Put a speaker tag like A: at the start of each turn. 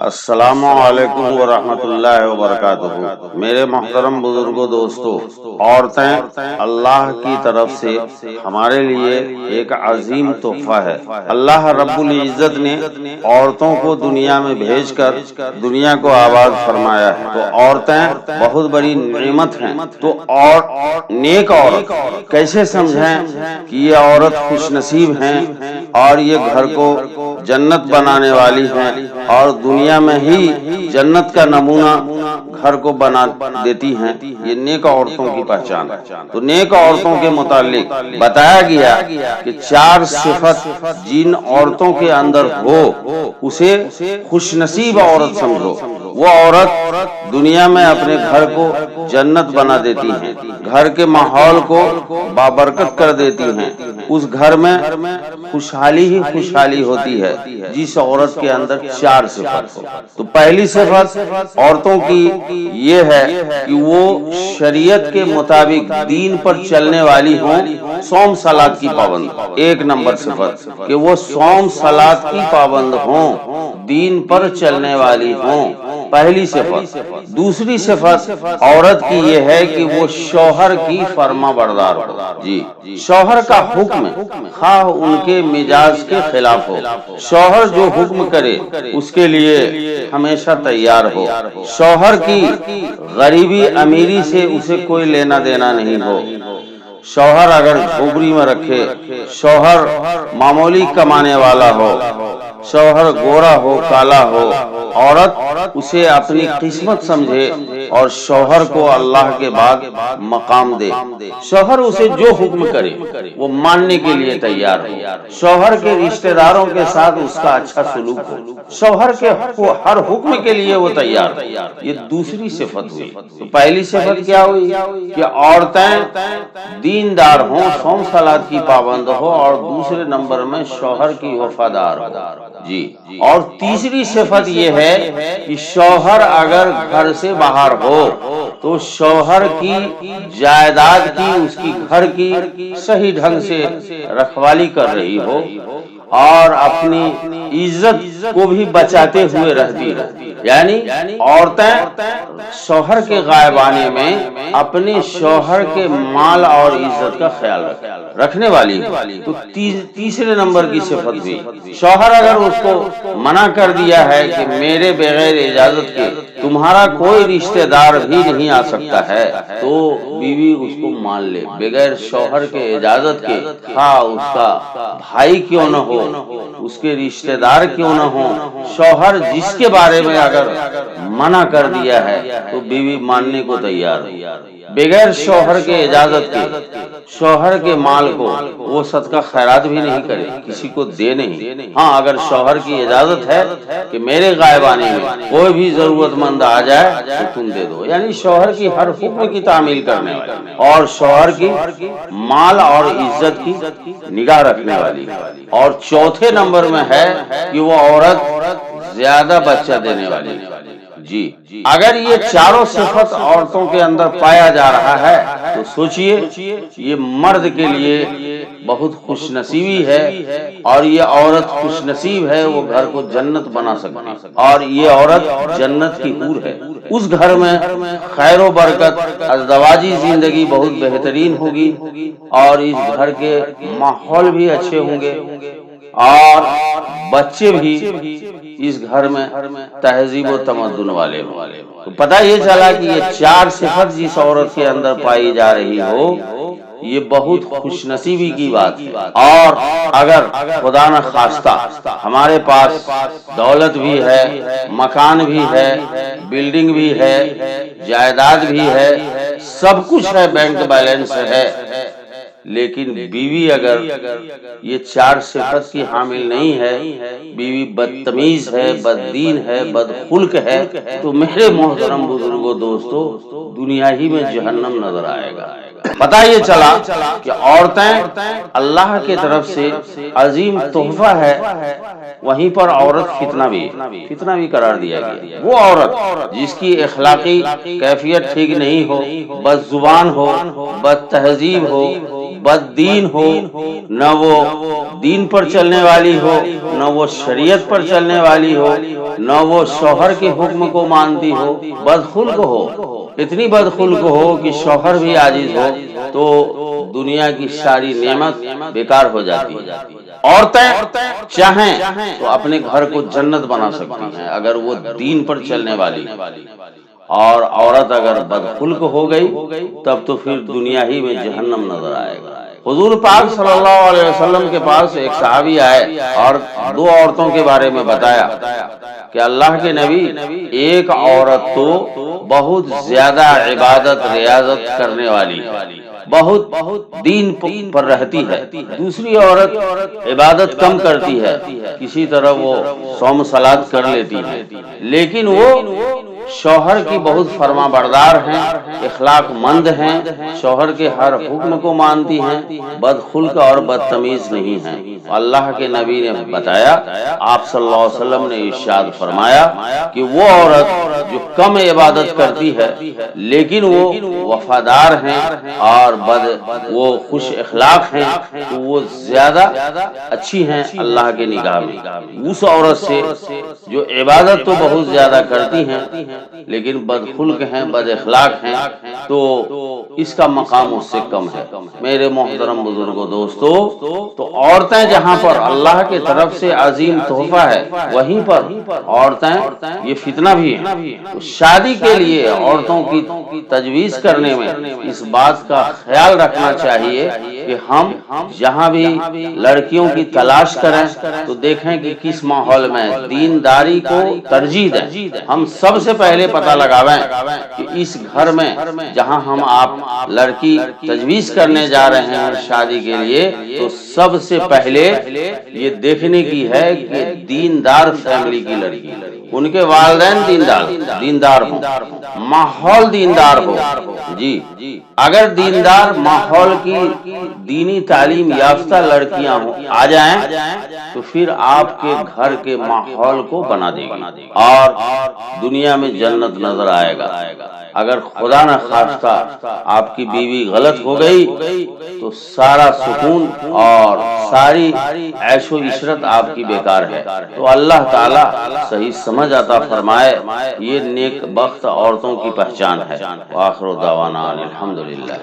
A: السلام علیکم ورحمۃ اللہ وبرکاتہ۔ میرے محترم بزرگوں، دوستو، عورتیں اللہ کی طرف سے ہمارے لیے ایک عظیم تحفہ ہے۔ اللہ رب العزت نے عورتوں کو دنیا میں بھیج کر دنیا کو آباد فرمایا ہے، تو عورتیں بہت بڑی نعمت ہیں۔ تو نیک عورت کیسے سمجھیں کہ یہ عورت خوش نصیب ہیں اور یہ گھر کو جنت بنانے والی ہیں اور دنیا میں ہی جنت کا نمونہ گھر کو بنا دیتی ہیں، یہ نیک عورتوں کی پہچان ہے۔ تو نیک عورتوں کے متعلق بتایا گیا کہ 4 صفت جن عورتوں کے اندر ہو اسے خوش نصیب عورت سمجھو۔ وہ عورت دنیا میں اپنے گھر کو جنت بنا دیتی ہیں، گھر کے ماحول کو بابرکت کر دیتی ہیں، اس گھر میں خوشحالی ہی خوشحالی ہوتی ہے جس عورت کے اندر 4 صفت ہو۔ تو پہلی صفت عورتوں کی یہ ہے کہ وہ شریعت کے مطابق دین پر چلنے والی ہوں، صوم صلات کی پابند۔ 1 نمبر صفت کہ وہ صوم صلات کی پابند ہوں، دین پر چلنے والی ہوں، پہلی صفت۔ دوسری صفت عورت کی یہ ہے کہ وہ شوہر کی فرما بردار ہو۔ جی، شوہر کا حکم خواہ ان کے مزاج کے خلاف ہو، شوہر جو حکم کرے اس کے لیے ہمیشہ تیار ہو، شوہر کی غریبی امیری سے اسے کوئی لینا دینا نہیں ہو، شوہر اگر جھوپڑی میں رکھے، شوہر معمولی کمانے والا ہو، شوہر گورا ہو کالا ہو، عورت اسے اپنی قسمت سمجھے اور شوہر کو اللہ کے بعد مقام دے، شوہر اسے جو حکم کرے وہ ماننے کے لیے تیار ہو، شوہر کے رشتہ داروں کے ساتھ اس کا اچھا سلوک ہو، شوہر کے ہر حکم کے لیے وہ تیار ہو۔ یہ دوسری صفت ہوئی۔ تو پہلی صفت کیا ہوئی کہ عورتیں دیندار ہوں، صوم صلات کی پابند ہو، اور دوسرے نمبر میں شوہر کی وفادار ہو۔ جی، اور تیسری صفت یہ ہے کہ شوہر اگر گھر سے باہر ہو تو شوہر کی جائیداد کی، اس کی گھر کی صحیح ڈھنگ سے رکھوالی کر رہی ہو اور اپنی عزت کو بھی بچاتے ہوئے رہتی ہے۔ یعنی عورتیں شوہر کے غائب آنے میں اپنے شوہر کے مال اور عزت کا خیال رکھنے والی۔ تو تیسرے نمبر کی صفت بھی، شوہر اگر اس کو منع کر دیا ہے کہ میرے بغیر اجازت کے تمہارا کوئی رشتہ دار بھی نہیں آ سکتا ہے، تو بیوی اس کو مان لے بغیر شوہر کے اجازت کے، خواہ اس کا بھائی کیوں نہ ہو، اس کے رشتہ دار کیوں نہ ہو، شوہر جس کے بارے میں اگر منع کر دیا ہے تو بیوی ماننے کو تیار ہے، بغیر شوہر کے اجازت کے شوہر کے مال کو وہ صدقہ خیرات بھی نہیں کرے، کسی کو دے نہیں۔ ہاں، اگر شوہر کی اجازت ہے کہ میرے غائب آنے میں کوئی بھی ضرورت مند آ جائے تو تم دے دو، یعنی شوہر کی ہر حکم کی تعمیل کرنے والی اور شوہر کی مال اور عزت کی نگاہ رکھنے والی۔ اور چوتھے نمبر میں ہے کہ وہ عورت زیادہ بچہ دینے والی۔ جی، اگر یہ چاروں صفت عورتوں کے اندر پایا جا رہا ہے تو سوچئے یہ مرد کے لیے بہت خوش نصیبی ہے، اور یہ عورت خوش نصیب ہے، وہ گھر کو جنت بنا سکتی، اور یہ عورت جنت کی حور ہے۔ اس گھر میں خیر و برکت، ازدواجی زندگی بہت بہترین ہوگی، اور اس گھر کے ماحول بھی اچھے ہوں گے، اور بچے بھی اس گھر میں تہذیب و تمدن والے ہوں۔ تو پتہ یہ چلا کہ یہ 4 صفت جس عورت کے اندر پائی جا رہی ہو یہ بہت خوش نصیبی کی بات ہے۔ اور اگر خدا نہ خواستہ ہمارے پاس دولت بھی ہے، مکان بھی ہے، بلڈنگ بھی ہے، جائیداد بھی ہے، سب کچھ ہے، بینک بیلنس ہے، لیکن بیوی اگر یہ 4 صفت کی حامل نہیں ہے، بیوی بدتمیز ہے، بددین ہے، بدخلق ہے، تو میرے محترم بزرگوں، دوستو، دنیا ہی میں جہنم نظر آئے گا۔ پتہ یہ چلا کہ عورتیں اللہ کی طرف سے عظیم تحفہ ہے، وہیں پر عورت فتنہ بھی قرار دیا گیا۔ وہ عورت جس کی اخلاقی کیفیت ٹھیک نہیں ہو، بد زبان ہو، بد تہذیب ہو، بد دین ہو، نہ وہ دین پر چلنے والی ہو، نہ وہ شریعت پر چلنے والی ہو، نہ وہ شوہر کے حکم کو مانتی ہو، بد خلق ہو، اتنی بد خلق ہو کہ شوہر بھی عاجز ہو، تو دنیا کی ساری نعمت بیکار ہو جاتی ہے۔ عورتیں چاہیں تو اپنے گھر کو جنت بنا سکتی ہیں اگر وہ دین پر چلنے والی، اور عورت اگر بدخلق ہو گئی تب تو پھر دنیا ہی میں جہنم نظر آئے گا۔ حضور پاک صلی اللہ علیہ وسلم کے پاس ایک صحابی آئے اور دو عورتوں کے بارے میں بتایا کہ اللہ کے نبی، ایک عورت تو بہت زیادہ عبادت ریاضت کرنے والی ہے، بہت دین پر رہتی ہے، دوسری عورت عبادت کم کرتی ہے، کسی طرح وہ صوم صلات کر لیتی ہے، لیکن وہ شوہر کی بہت فرما بردار ہیں، اخلاق مند ہیں، شوہر کے ہر حکم کو مانتی ہیں، بد خلق اور بدتمیز نہیں ہیں۔ اللہ کے نبی نے بتایا، آپ صلی اللہ علیہ وسلم نے ارشاد فرمایا کہ وہ عورت جو کم عبادت کرتی ہے لیکن وہ وفادار ہیں اور وہ خوش اخلاق ہیں، تو وہ زیادہ اچھی ہیں اللہ کے نگاہ میں اس عورت سے جو عبادت تو بہت زیادہ کرتی ہیں لیکن بد خلق ہیں، بد اخلاق ہیں، تو اس کا مقام اس سے کم ہے۔ میرے محترم بزرگوں، دوستو، تو عورتیں جہاں پر اللہ کے طرف سے عظیم تحفہ ہے، وہیں پر عورتیں یہ فتنہ بھی ہیں۔ تو شادی کے لیے عورتوں کی تجویز کرنے میں اس بات کا خیال رکھنا چاہیے کہ ہم جہاں بھی لڑکیوں کی تلاش کریں تو دیکھیں کہ کس ماحول میں دینداری کو ترجیح دیں۔ ہم سب سے پہلے پتہ لگاویں کہ اس گھر میں جہاں ہم آپ لڑکی تجویز کرنے جا رہے ہیں شادی کے لیے، تو سب سے پہلے یہ دیکھنے کی ہے کہ دیندار فیملی کی لڑکی، ان کے والدین دیندار ہوں، ماحول دیندار ہو۔ جی، اگر دیندار ماحول کی دینی تعلیم یافتہ لڑکیاں آ جائیں تو پھر آپ کے گھر کے ماحول کو بنا دے گی اور دنیا میں جنت نظر آئے گا۔ اگر خدا نہ خواستہ آپ کی بیوی غلط ہو گئی تو سارا سکون اور ساری عیش و عشرت آپ کی بیکار ہے۔ تو اللہ تعالی صحیح سمجھ عطا فرمائے، یہ نیک بخت عورتوں کی پہچان ہے۔ وآخر دعوانا الحمدللہ۔